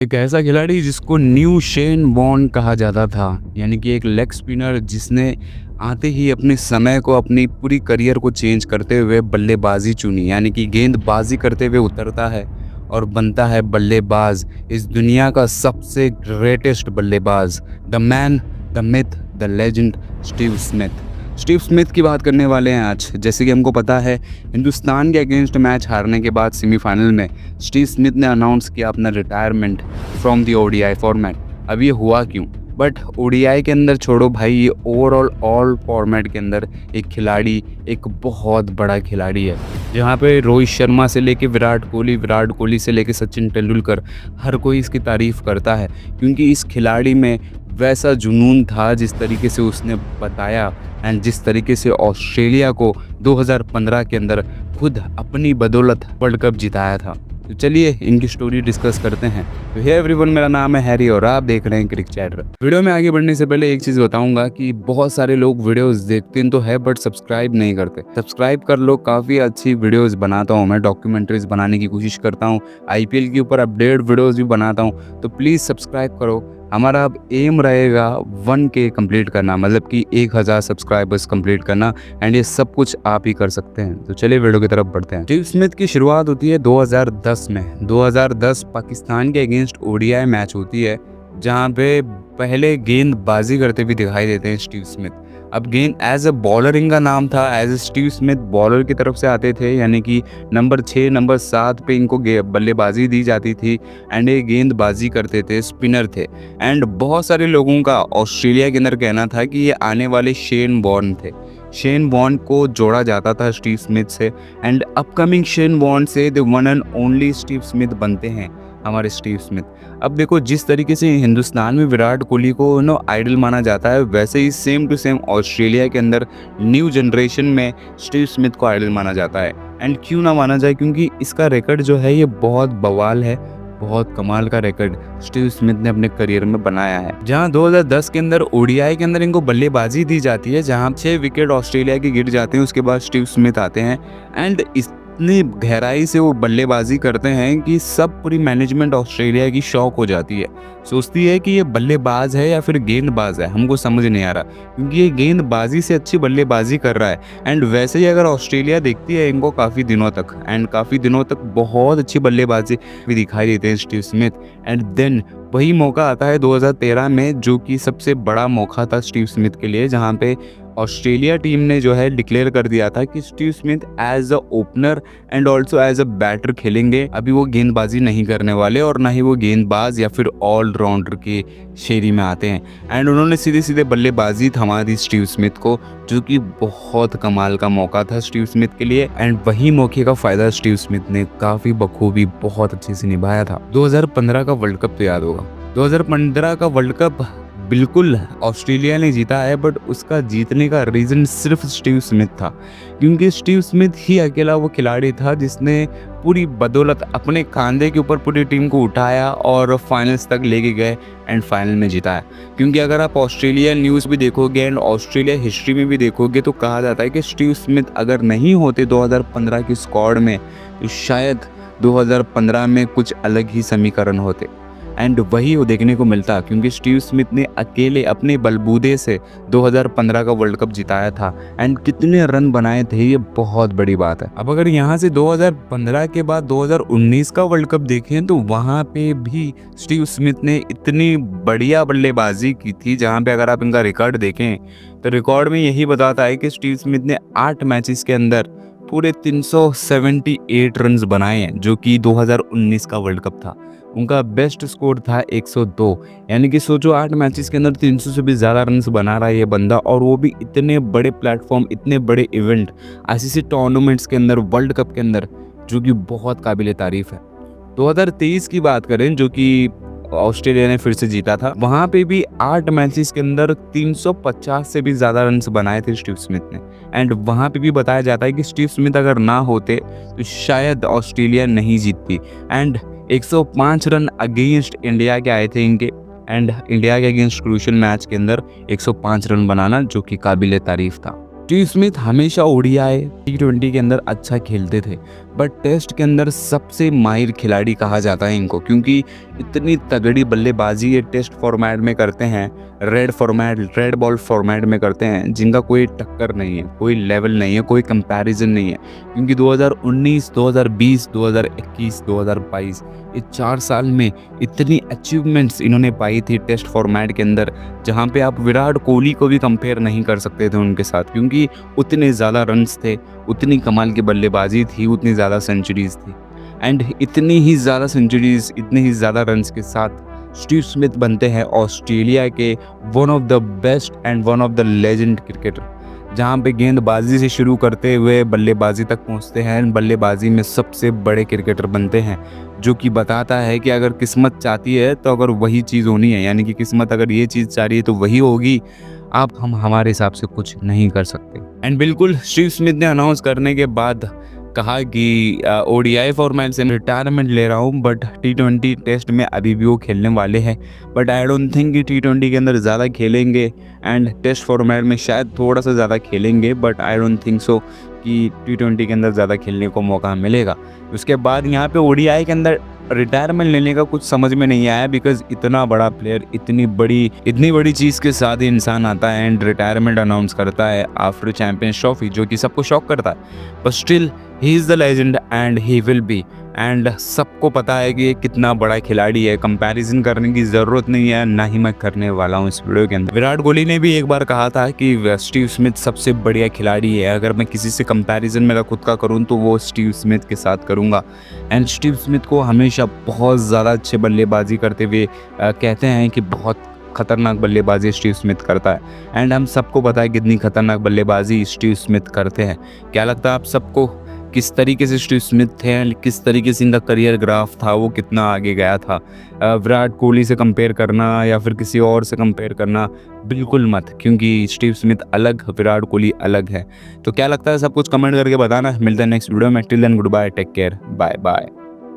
एक ऐसा खिलाड़ी जिसको न्यू शेन वॉर्न कहा जाता था, यानी कि एक लेग स्पिनर जिसने आते ही अपने समय को, अपनी पूरी करियर को चेंज करते हुए बल्लेबाजी चुनी, यानी कि गेंदबाजी करते हुए उतरता है और बनता है बल्लेबाज, इस दुनिया का सबसे ग्रेटेस्ट बल्लेबाज, the man, the myth, the legend, Steve Smith. Steve Smith की बात करने वाले हैं आज। जैसे कि हमको पता है, हिंदुस्तान के अगेंस्ट मैच हारने के बाद सेमीफाइनल में स्टीव स्मिथ ने अनाउंस किया अपना retirement from the ODI format. अब ये हुआ क्यों? बट ओडीआई के अंदर छोड़ो भाई, ये ओवरऑल ऑल फॉर्मेट के अंदर एक खिलाड़ी, एक बहुत बड़ा खिलाड़ी है, जहाँ पे रोहित शर्मा से लेके विराट कोहली से लेके सचिन तेंदुलकर, हर कोई इसकी तारीफ़ करता है, क्योंकि इस खिलाड़ी में वैसा जुनून था जिस तरीके से उसने बताया एंड जिस तरीके से ऑस्ट्रेलिया को 2015 के अंदर खुद अपनी बदौलत वर्ल्ड कप जिताया था। तो चलिए इनकी स्टोरी डिस्कस करते हैं। तो हे एवरीवन, मेरा नाम है हैरी और आप देख रहे हैं क्रिक चैटर। वीडियो में आगे बढ़ने से पहले एक चीज़ बताऊंगा कि बहुत सारे लोग वीडियोस देखते तो है बट सब्सक्राइब नहीं करते। सब्सक्राइब कर लो, काफ़ी अच्छी वीडियोस बनाता हूँ मैं, डॉक्यूमेंट्रीज बनाने की कोशिश करता हूँ, आईपीएल के ऊपर अपडेट वीडियोज़ भी बनाता हूँ, तो प्लीज़ सब्सक्राइब करो। हमारा अब एम रहेगा 1K कंप्लीट करना, मतलब कि 1000 सब्सक्राइबर्स कंप्लीट करना, एंड ये सब कुछ आप ही कर सकते हैं। तो चलिए वीडियो की तरफ बढ़ते हैं। स्टीव स्मिथ की शुरुआत होती है 2010 में। 2010 पाकिस्तान के अगेंस्ट ओडीआई मैच होती है, जहाँ पे पहले गेंदबाजी करते भी दिखाई देते हैं स्टीव स्मिथ। अब गेंद एज ए बॉलर इनका नाम था, as a Steve Smith bowler की तरफ से आते थे, यानी कि नंबर 6 नंबर 7 पे इनको बल्लेबाजी दी जाती थी एंड ये गेंदबाजी करते थे, स्पिनर थे। एंड बहुत सारे लोगों का ऑस्ट्रेलिया के अंदर कहना था कि ये आने वाले शेन वॉर्न थे। शेन वॉर्न को जोड़ा जाता था स्टीव स्मिथ से, एंड अपकमिंग शेन वॉर्न से the one and only Steve Smith बनते हैं हमारे स्टीव स्मिथ। अब देखो, जिस तरीके से हिंदुस्तान में विराट कोहली को आइडल माना जाता है, वैसे ही सेम टू सेम ऑस्ट्रेलिया के अंदर न्यू जनरेशन में स्टीव स्मिथ को आइडल माना जाता है। एंड क्यों ना माना जाए, क्योंकि इसका रिकॉर्ड जो है ये बहुत बवाल है, बहुत कमाल का रिकॉर्ड स्टीव स्मिथ ने अपने करियर में बनाया है। जहां 2010 के अंदर ओडीआई के अंदर इनको बल्लेबाजी दी जाती है, जहां 6 विकेट ऑस्ट्रेलिया के गिर जाते हैं, उसके बाद स्टीव स्मिथ आते हैं एंड इतनी गहराई से वो बल्लेबाजी करते हैं कि सब पूरी मैनेजमेंट ऑस्ट्रेलिया की शॉक हो जाती है, सोचती है कि ये बल्लेबाज है या फिर गेंदबाज है, हमको समझ नहीं आ रहा, क्योंकि ये गेंदबाजी से अच्छी बल्लेबाजी कर रहा है। एंड वैसे ही अगर ऑस्ट्रेलिया देखती है इनको काफ़ी दिनों तक बहुत अच्छी बल्लेबाजी भी दिखाई देते हैं स्टीव स्मिथ। एंड देन वही मौका आता है 2013 में, जो कि सबसे बड़ा मौका था स्टीव स्मिथ के लिए, जहाँ पे ऑस्ट्रेलिया टीम ने जो है डिक्लेयर कर दिया था कि Steve Smith as a opener and also as a batter खेलेंगे। अभी वो गेंदबाजी नहीं करने वाले और ना ही वो गेंदबाज या फिर ऑलराउंडर के श्रेणी में आते हैं। एंड उन्होंने सीधे सीधे बल्लेबाजी थमा दी स्टीव स्मिथ को, जो कि बहुत कमाल का मौका था स्टीव स्मिथ के लिए। एंड वही मौके का फ़ायदा स्टीव स्मिथ ने काफ़ी बखूबी बहुत अच्छे से निभाया था। 2015 का वर्ल्ड कप तो याद होगा। 2015 का वर्ल्ड कप बिल्कुल ऑस्ट्रेलिया ने जीता है, बट उसका जीतने का रीज़न सिर्फ स्टीव स्मिथ था, क्योंकि स्टीव स्मिथ ही अकेला वो खिलाड़ी था जिसने पूरी बदौलत अपने कंधे के ऊपर पूरी टीम को उठाया और फाइनल्स तक लेके गए एंड फाइनल में जिताया। क्योंकि अगर आप ऑस्ट्रेलिया न्यूज़ भी देखोगे एंड ऑस्ट्रेलिया हिस्ट्री में भी देखोगे, तो कहा जाता है कि स्टीव स्मिथ अगर नहीं होते 2015 की स्क्वाड में, तो शायद 2015 में कुछ अलग ही समीकरण होते। एंड वही वो देखने को मिलता, क्योंकि स्टीव स्मिथ ने अकेले अपने बलबूते से 2015 का वर्ल्ड कप जिताया था। एंड कितने रन बनाए थे, ये बहुत बड़ी बात है। अब अगर यहाँ से 2015 के बाद 2019 का वर्ल्ड कप देखें, तो वहाँ पे भी स्टीव स्मिथ ने इतनी बढ़िया बल्लेबाजी की थी, जहाँ पे अगर आप इनका रिकॉर्ड देखें तो रिकॉर्ड में यही बताता है कि स्टीव स्मिथ ने 8 मैचेस के अंदर पूरे 378 रन्स बनाए हैं, जो कि 2019 का वर्ल्ड कप था। उनका बेस्ट स्कोर था 102, यानी कि सोचो 8 मैचेस के अंदर 300 से भी ज़्यादा रन्स बना रहा है ये बंदा, और वो भी इतने बड़े प्लेटफॉर्म, इतने बड़े इवेंट, आईसीसी टूर्नामेंट्स के अंदर, वर्ल्ड कप के अंदर, जो कि बहुत काबिल तारीफ़ है। 2023 की बात करें, जो कि ऑस्ट्रेलिया ने फिर से जीता था, वहाँ पे भी 8 मैचेस के अंदर 350 से भी ज़्यादा रन्स बनाए थे स्टीव स्मिथ ने। एंड वहाँ पे भी बताया जाता है कि स्टीव स्मिथ अगर ना होते तो शायद ऑस्ट्रेलिया नहीं जीतती। एंड 105 रन अगेंस्ट इंडिया के आए थे इनके, एंड इंडिया के अगेंस्ट क्रूशियल मैच के अंदर 105 रन बनाना, जो कि काबिल तारीफ था। स्टीव स्मिथ हमेशा ओडीआई T20 के अंदर अच्छा खेलते थे, बट टेस्ट के अंदर सबसे माहिर खिलाड़ी कहा जाता है इनको, क्योंकि इतनी तगड़ी बल्लेबाजी ये टेस्ट फॉर्मेट में करते हैं, रेड बॉल फॉर्मेट में करते हैं, जिनका कोई टक्कर नहीं है, कोई लेवल नहीं है, कोई कंपैरिजन नहीं है। क्योंकि 2019, 2020, 2021, 2022 ये 4 साल में इतनी अचीवमेंट्स इन्होंने पाई थी टेस्ट फॉर्मेट के अंदर, जहाँ पे आप विराट कोहली को भी कंपेयर नहीं कर सकते थे उनके साथ, क्योंकि उतने ज़्यादा रन्स थे, उतनी कमाल की बल्लेबाजी थी, उतनी ज़्यादा सेंचुरीज़ थी। एंड इतनी ही ज़्यादा सेंचुरीज़, इतने ही ज़्यादा रन्स के साथ स्टीव स्मिथ बनते हैं ऑस्ट्रेलिया के one of the best and one of the legend cricketer, जहाँ पे गेंदबाजी से शुरू करते हुए बल्लेबाजी तक पहुँचते हैं, बल्लेबाजी में सबसे बड़े क्रिकेटर बनते हैं, जो कि बताता है कि अगर किस्मत चाहती है तो अगर वही चीज़ होनी है, यानी कि किस्मत अगर ये चीज़ चाह रही है तो वही होगी, हम हमारे हिसाब से कुछ नहीं कर सकते। एंड बिल्कुल स्टीव स्मिथ ने अनाउंस करने के बाद कहा कि ओडीआई फॉर्मेट से रिटायरमेंट ले रहा हूँ, बट टी20 टेस्ट में अभी भी वो खेलने वाले हैं, बट आई डोंट थिंक कि टी20 के अंदर ज़्यादा खेलेंगे एंड टेस्ट फॉर्मेट में शायद थोड़ा सा ज़्यादा खेलेंगे, but I don't think so कि टी20 के अंदर ज़्यादा खेलने को मौका मिलेगा। उसके बाद यहाँ पे ओडीआई के अंदर रिटायरमेंट लेने का कुछ समझ में नहीं आया, बिकॉज इतना बड़ा प्लेयर, इतनी बड़ी चीज़ के साथ ही इंसान आता है एंड रिटायरमेंट अनाउंस करता है आफ्टर चैंपियंस ट्रॉफी, जो कि सबको शॉक करता है। But still he is the legend and he will be, and सबको पता है कि ये कितना बड़ा खिलाड़ी है, कंपैरिजन करने की ज़रूरत नहीं है, ना ही मैं करने वाला हूँ इस वीडियो के अंदर। विराट कोहली ने भी एक बार कहा था कि स्टीव स्मिथ सबसे बढ़िया खिलाड़ी है, अगर मैं किसी से कंपैरिजन मेरा खुद का करूँ तो वो स्टीव स्मिथ के साथ करूँगा। एंड स्टीव स्मिथ को हमेशा बहुत ज़्यादा अच्छे बल्लेबाजी करते हुए कहते हैं कि बहुत खतरनाक बल्लेबाजी स्टीव स्मिथ करता है, एंड हम सबको पता है कितनी खतरनाक बल्लेबाजी स्टीव स्मिथ करते हैं। क्या लगता है आप सबको, किस तरीके से स्टीव स्मिथ थे, किस तरीके से इनका करियर ग्राफ था, वो कितना आगे गया था? विराट कोहली से कंपेयर करना या फिर किसी और से कंपेयर करना बिल्कुल मत, क्योंकि स्टीव स्मिथ अलग, विराट कोहली अलग है। तो क्या लगता है सब कुछ कमेंट करके बताना। मिलते हैं नेक्स्ट वीडियो में। Till then goodbye, take care, bye bye.